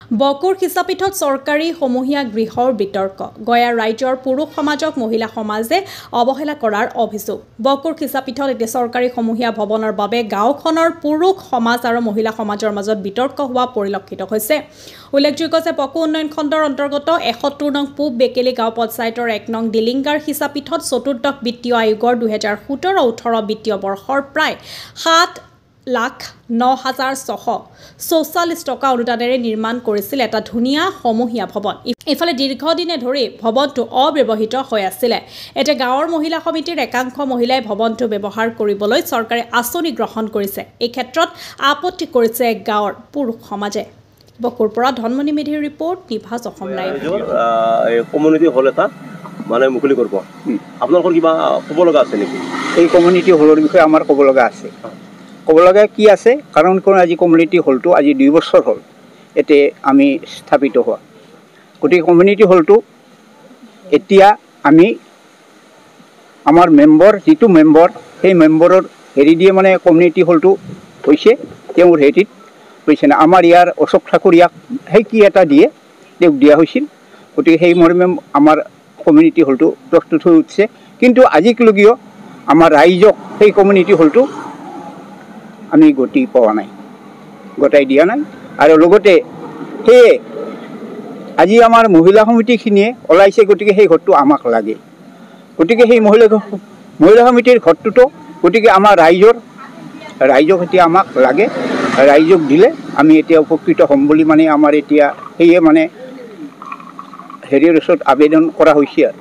বকুৰ খিচাপীঠত চৰকাৰী সমূহীয়া গৃহৰ বিতৰ্ক গয়াৰ ৰাইজৰ পুৰুষ সমাজক মহিলা সমাজে অৱহেলা কৰাৰ অভিযোগ বকুৰ খিচাপীঠত এতিয়া চৰকাৰী সমূহীয়া ভৱনৰ বাবে গাঁওখনৰ পুৰুষ সমাজ আৰু মহিলা সমাজৰ মাজত বিতৰ্ক হোৱা পৰিলক্ষিত হৈছে উল্লেখযোগ্য যে বকু উন্নয়ন খণ্ডৰ অন্তৰ্গত ৭১ নং পূব বেকেলি গাঁও পঞ্চায়তৰ ১ নং ডিলিংগাৰ খিচাপীঠত চতুৰ্দশ বিত্তীয় আয়োগৰ ২০১৭-১৮ বিত্তীয় বৰ্ষৰ প্ৰায় ৭,০৯,৬৪৪ টকা অনুদানেৰে নিৰ্মাণ কৰিছিল এটা ধুনীয়া সমূহীয়া ভৱন ইফালে দীৰ্ঘদিনে ধৰি ভৱনটো অব্যৱহৃত হৈ আছিল এতিয়া গাঁৱৰ মহিলা সমিতিৰ একাংশ মহিলাই ভৱনটো ব্যৱহাৰ কৰিবলৈ চৰকাৰে আঁচনি গ্ৰহণ কৰিছে এই ক্ষেত্ৰত আপত্তি কৰিছে গাঁৱৰ পুৰুষ সমাজে বকুৰ পৰা ধনমণি মেধিৰ ৰিপৰ্ট নিভাজ অসম লাইভ কমিউনিটি হল এটা মানে মুকলি কৰিব আপোনালোকৰ কিবা ক'ব লগা আছে নেকি এই কমিউনিটি হলৰ বিষয়ে আমাৰ ক'ব লগা আছে ক'ব লগা কি আছে কাৰণ আজি কমিউনিটি হলটো আজি 2 বছৰ হ'ল এতে আমি স্থাপিত হোৱা গতিকে কমিউনিটি হলটো এতিয়া আমি আমাৰ মেম্বৰ যিটো মেম্বৰ সেই মেম্বৰৰ হেৰি দিয়ে মানে কমিউনিটি হলটো হৈছে তেওঁৰ হেৰিত হৈছে না আমাৰ ইয়াৰ অশোক ঠাকুৰীয়াক সেই কি এটা দিয়ে তেওঁক দিয়া হৈছিল গতিকে সেই মৰ্মে আমাৰ কমিউনিটি হলটো প্ৰস্তুত হৈ উঠিছে কিন্তু আজিলৈকেও আমাৰ ৰাইজক সেই কমিউনিটি হলটো আমি গতি পোৱা নাই গতাই দিয়া নাই আৰু লগতে সেয়ে আজি আমাৰ মহিলা সমিতিখিনিয়ে ওলাইছে গতিকে সেই ঘৰটো আমাক লাগে গতিকে সেই মহিলা সমিতিৰ ঘৰটোতো গতিকে আমাৰ ৰাইজক এতিয়া আমাক লাগে ৰাইজক দিলে আমি এতিয়া উপকৃত হ'ম বুলি মানে আমাৰ এতিয়া সেয়ে মানে হেৰিৰ ওচৰত আবেদন কৰা হৈছে আৰু